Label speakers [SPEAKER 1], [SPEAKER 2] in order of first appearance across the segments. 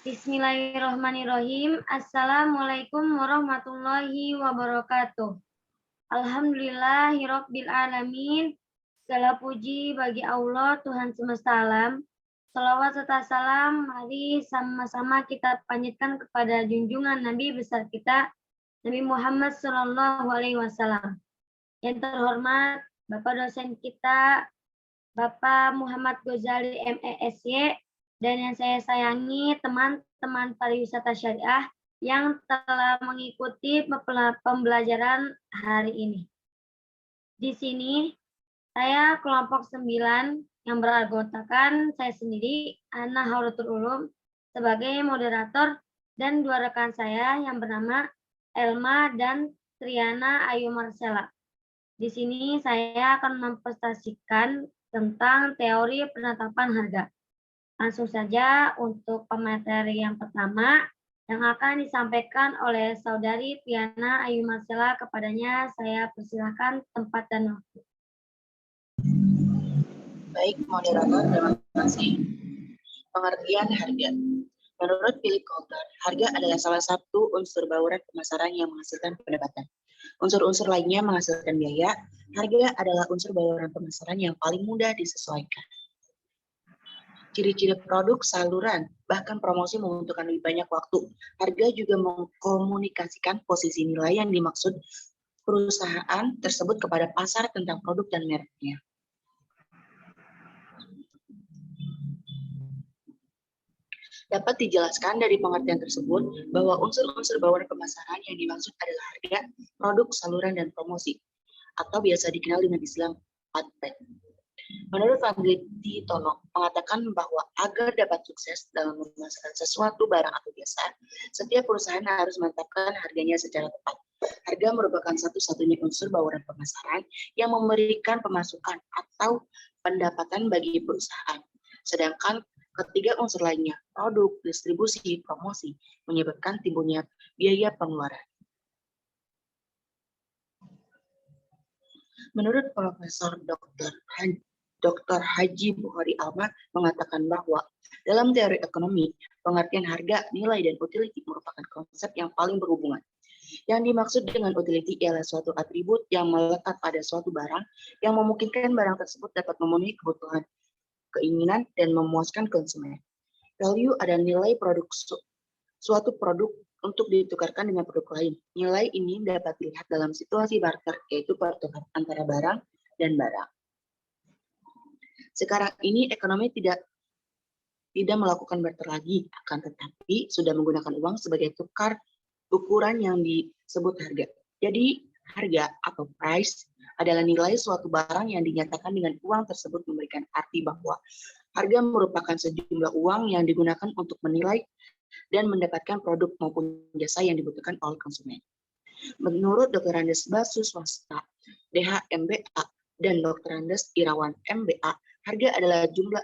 [SPEAKER 1] Bismillahirrahmanirrahim. Assalamualaikum warahmatullahi wabarakatuh. Alhamdulillahirabbil alamin. Segala puji bagi Allah Tuhan semesta alam. Salawat serta salam mari sama-sama kita panjatkan kepada junjungan Nabi besar kita Nabi Muhammad SAW. Yang terhormat Bapak dosen kita Bapak Muhammad Ghazali MESY, dan yang saya sayangi teman-teman pariwisata syariah yang telah mengikuti pembelajaran hari ini. Di sini saya kelompok 9 yang beranggotakan saya sendiri, Ana Hauratul Ulum, sebagai moderator, dan dua rekan saya yang bernama Elma dan Triana Ayu Marcella. Di sini saya akan mempresentasikan tentang teori penetapan harga. Langsung saja untuk pemateri yang pertama yang akan disampaikan oleh Saudari Triana Ayu Marcella. Kepadanya saya persilakan tempat dan waktu.
[SPEAKER 2] Baik, moderator, terima kasih. Pengertian harga. Menurut Philip Kotler, harga adalah salah satu unsur bauran pemasaran yang menghasilkan pendapatan. Unsur-unsur lainnya menghasilkan biaya. Harga adalah unsur bauran pemasaran yang paling mudah disesuaikan. Ciri-ciri produk, saluran, bahkan promosi membutuhkan lebih banyak waktu. Harga juga mengkomunikasikan posisi nilai yang dimaksud perusahaan tersebut kepada pasar tentang produk dan mereknya. Dapat dijelaskan dari pengertian tersebut bahwa unsur-unsur bauran pemasaran yang dimaksud adalah harga, produk, saluran, dan promosi, atau biasa dikenal dengan istilah 4P. Menurut Fadli Tono mengatakan bahwa agar dapat sukses dalam memasarkan sesuatu barang atau jasa, setiap perusahaan harus menetapkan harganya secara tepat. Harga merupakan satu-satunya unsur bauran pemasaran yang memberikan pemasukan atau pendapatan bagi perusahaan. Sedangkan ketiga unsur lainnya, produk, distribusi, promosi, menyebabkan timbulnya biaya pengeluaran. Menurut Profesor Dr. Haji Bukhari Alma mengatakan bahwa dalam teori ekonomi, pengertian harga, nilai, dan utility merupakan konsep yang paling berhubungan. Yang dimaksud dengan utility ialah suatu atribut yang melekat pada suatu barang yang memungkinkan barang tersebut dapat memenuhi kebutuhan, keinginan, dan memuaskan konsumen. Value adalah nilai produk suatu produk untuk ditukarkan dengan produk lain. Nilai ini dapat dilihat dalam situasi barter, yaitu pertukaran antara barang dan barang. Sekarang ini ekonomi tidak melakukan barter lagi, akan tetapi sudah menggunakan uang sebagai tukar ukuran yang disebut harga. Jadi harga atau price adalah nilai suatu barang yang dinyatakan dengan uang tersebut, memberikan arti bahwa harga merupakan sejumlah uang yang digunakan untuk menilai dan mendapatkan produk maupun jasa yang dibutuhkan oleh konsumen. Menurut Dr. Andes Basu Swasta, DHMBA, dan Dr. Andes Irawan MBA, harga adalah jumlah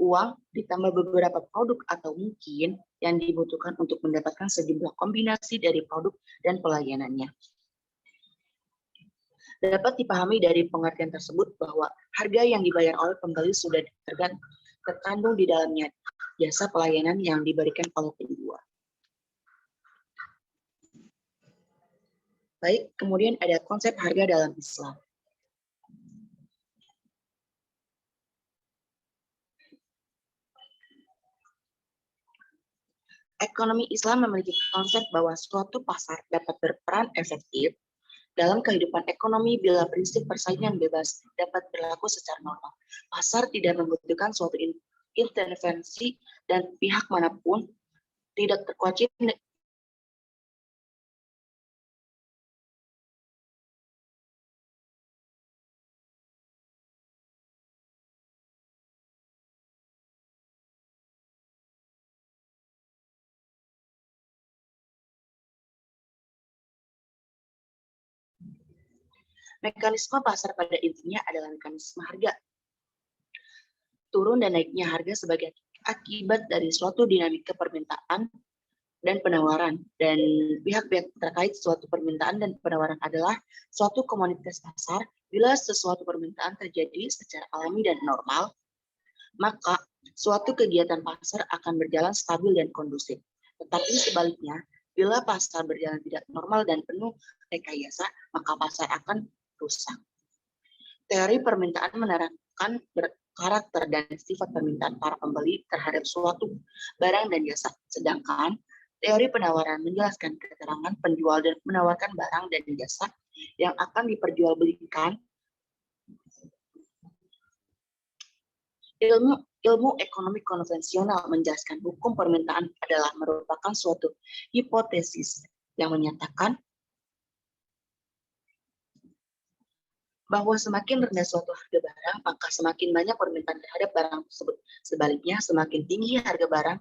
[SPEAKER 2] uang ditambah beberapa produk atau mungkin yang dibutuhkan untuk mendapatkan sejumlah kombinasi dari produk dan pelayanannya. Dapat dipahami dari pengertian tersebut bahwa harga yang dibayar oleh pembeli sudah terkandung di dalamnya jasa pelayanan yang diberikan oleh penjual. Baik, kemudian ada konsep harga dalam Islam. Ekonomi Islam memiliki konsep bahwa suatu pasar dapat berperan efektif dalam kehidupan ekonomi bila prinsip persaingan bebas dapat berlaku secara normal. Pasar tidak membutuhkan suatu intervensi dan pihak manapun tidak terkecuali mekanisme pasar pada intinya adalah mekanisme harga. Turun dan naiknya harga sebagai akibat dari suatu dinamika permintaan dan penawaran. Dan pihak-pihak terkait suatu permintaan dan penawaran adalah suatu komoditas pasar. Bila sesuatu permintaan terjadi secara alami dan normal, maka suatu kegiatan pasar akan berjalan stabil dan kondusif. Tetapi sebaliknya, bila pasar berjalan tidak normal dan penuh rekayasa, maka pasar akan rusak. Teori permintaan menerangkan karakter dan sifat permintaan para pembeli terhadap suatu barang dan jasa. Sedangkan teori penawaran menjelaskan keterangan penjual dan menawarkan barang dan jasa yang akan diperjualbelikan. Ilmu ekonomi konvensional menjelaskan hukum permintaan adalah merupakan suatu hipotesis yang menyatakan bahwa semakin rendah suatu harga barang, maka semakin banyak permintaan terhadap barang tersebut. Sebaliknya, semakin tinggi harga barang,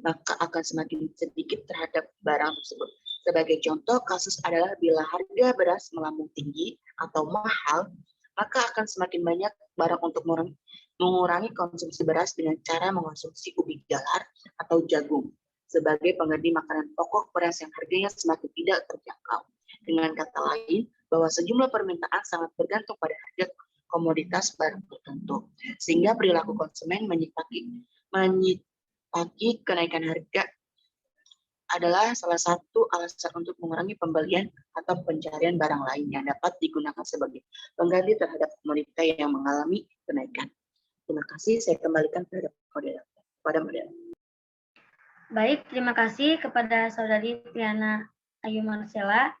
[SPEAKER 2] maka akan semakin sedikit terhadap barang tersebut. Sebagai contoh, kasus adalah bila harga beras melambung tinggi atau mahal, maka akan semakin banyak barang untuk mengurangi konsumsi beras dengan cara mengonsumsi ubi jalar atau jagung sebagai pengganti makanan pokok beras yang harganya semakin tidak terjangkau. Dengan kata lain, bahwa sejumlah permintaan sangat bergantung pada harga komoditas barang tertentu, sehingga perilaku konsumen menyikapi kenaikan harga adalah salah satu alasan untuk mengurangi pembelian atau pencarian barang lain yang dapat digunakan sebagai pengganti terhadap komoditas yang mengalami kenaikan. Terima kasih, saya kembalikan kepada moderator.
[SPEAKER 1] Baik, terima kasih kepada Saudari Triana Ayu Marcella.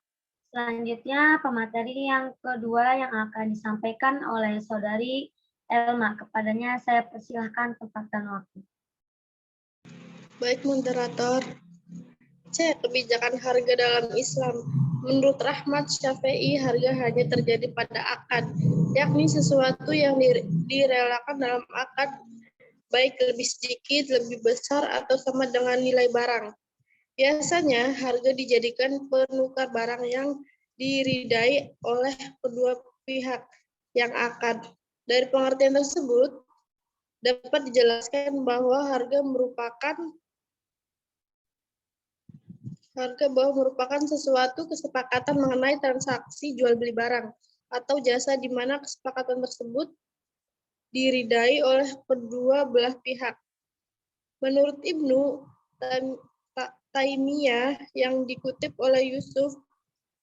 [SPEAKER 1] Selanjutnya, pemateri yang kedua yang akan disampaikan oleh Saudari Elma. Kepadanya saya persilahkan tempat dan waktu.
[SPEAKER 3] Baik, moderator. C. Kebijakan harga dalam Islam. Menurut Ahmad Syafi'i, harga hanya terjadi pada akad, yakni sesuatu yang direlakan dalam akad, baik lebih sedikit, lebih besar, atau sama dengan nilai barang. Biasanya, harga dijadikan penukar barang yang diridai oleh kedua pihak yang akad. Dari pengertian tersebut, dapat dijelaskan bahwa harga merupakan suatu kesepakatan mengenai transaksi jual beli barang atau jasa di mana kesepakatan tersebut diridai oleh kedua belah pihak. Menurut Ibnu Taimiyah yang dikutip oleh Yusuf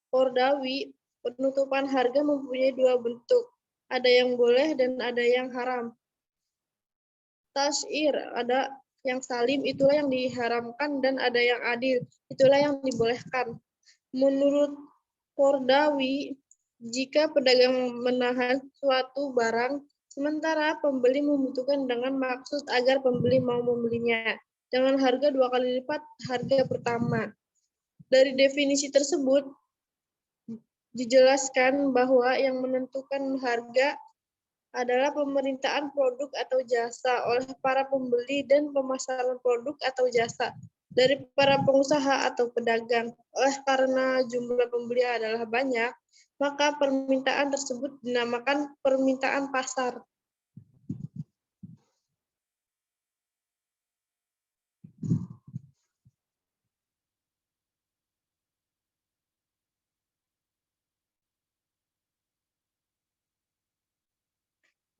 [SPEAKER 3] Qaradawi, penutupan harga mempunyai dua bentuk, ada yang boleh dan ada yang haram. Tasyir, ada yang salim, itulah yang diharamkan, dan ada yang adil, itulah yang dibolehkan. Menurut Qaradawi, jika pedagang menahan suatu barang, sementara pembeli membutuhkan dengan maksud agar pembeli mau membelinya, dengan harga 2 kali lipat harga pertama. Dari definisi tersebut, dijelaskan bahwa yang menentukan harga adalah pemerintahan produk atau jasa oleh para pembeli dan pemasaran produk atau jasa dari para pengusaha atau pedagang. Oleh karena jumlah pembeli adalah banyak, maka permintaan tersebut dinamakan permintaan pasar.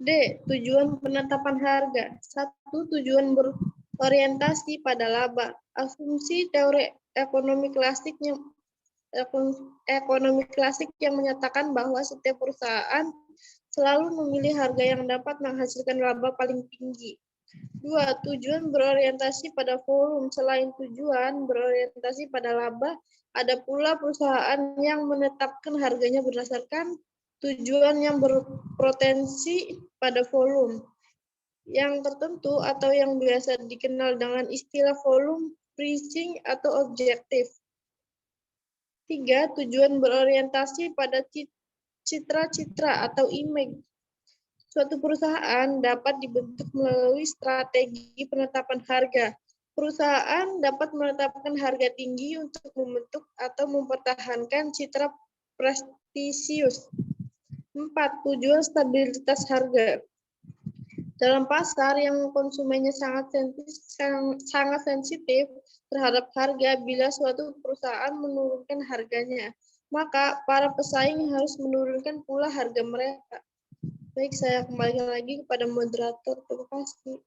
[SPEAKER 3] D. Tujuan penetapan harga. 1. Tujuan berorientasi pada laba. Asumsi teori ekonomi klasik yang menyatakan bahwa setiap perusahaan selalu memilih harga yang dapat menghasilkan laba paling tinggi. 2. Tujuan berorientasi pada volume. Selain tujuan berorientasi pada laba, ada pula perusahaan yang menetapkan harganya berdasarkan tujuan yang berpotensi pada volume yang tertentu atau yang biasa dikenal dengan istilah volume pricing atau objektif. 3. Tujuan berorientasi pada citra-citra atau image. Suatu perusahaan dapat dibentuk melalui strategi penetapan harga. Perusahaan dapat menetapkan harga tinggi untuk membentuk atau mempertahankan citra prestisius. 4. Tujuan stabilitas harga. Dalam pasar yang konsumennya sangat sensitif terhadap harga, bila suatu perusahaan menurunkan harganya, maka para pesaing harus menurunkan pula harga mereka. Baik, saya kembalikan lagi kepada moderator. Terima kasih.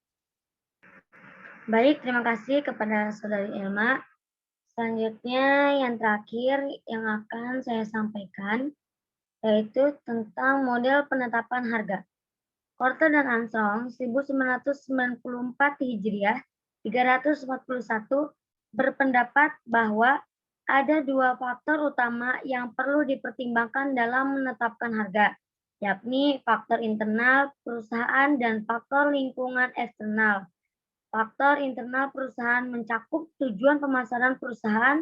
[SPEAKER 1] Baik, terima kasih kepada Saudari Elma. Selanjutnya yang terakhir yang akan saya sampaikan yaitu tentang model penetapan harga. Korte dan Armstrong 1994 Hijriah 341 berpendapat bahwa ada dua faktor utama yang perlu dipertimbangkan dalam menetapkan harga, yakni faktor internal perusahaan dan faktor lingkungan eksternal. Faktor internal perusahaan mencakup tujuan pemasaran perusahaan,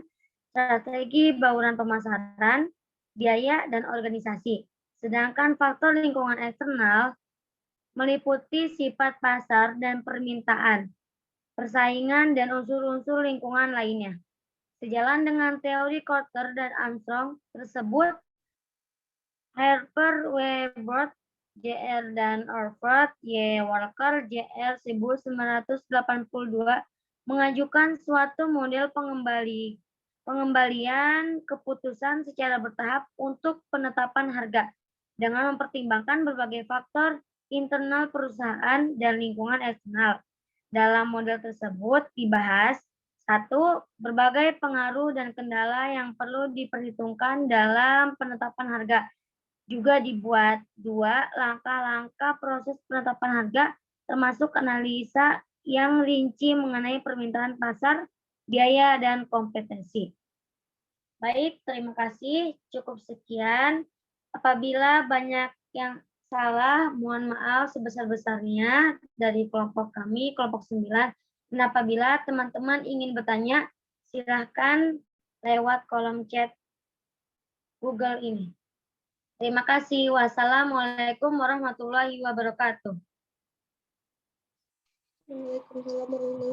[SPEAKER 1] strategi bauran pemasaran, biaya, dan organisasi. Sedangkan faktor lingkungan eksternal meliputi sifat pasar dan permintaan, persaingan, dan unsur-unsur lingkungan lainnya. Sejalan dengan teori Korte dan Armstrong tersebut, Harper W. Burt, Jr. dan Orford Y. Walker, Jr. 1982 mengajukan suatu model pengembalian keputusan secara bertahap untuk penetapan harga dengan mempertimbangkan berbagai faktor internal perusahaan dan lingkungan eksternal. Dalam model tersebut dibahas 1. Berbagai pengaruh dan kendala yang perlu diperhitungkan dalam penetapan harga. Juga dibuat 2. Langkah-langkah proses penetapan harga termasuk analisa yang rinci mengenai permintaan pasar, biaya, dan kompetensi. Baik, terima kasih. Cukup sekian. Apabila banyak yang salah, mohon maaf sebesar-besarnya dari kelompok kami, kelompok 9. Dan apabila teman-teman ingin bertanya, silahkan lewat kolom chat Google ini. Terima kasih. Wassalamualaikum warahmatullahi wabarakatuh.
[SPEAKER 3] Waalaikumsalam warahmatullahi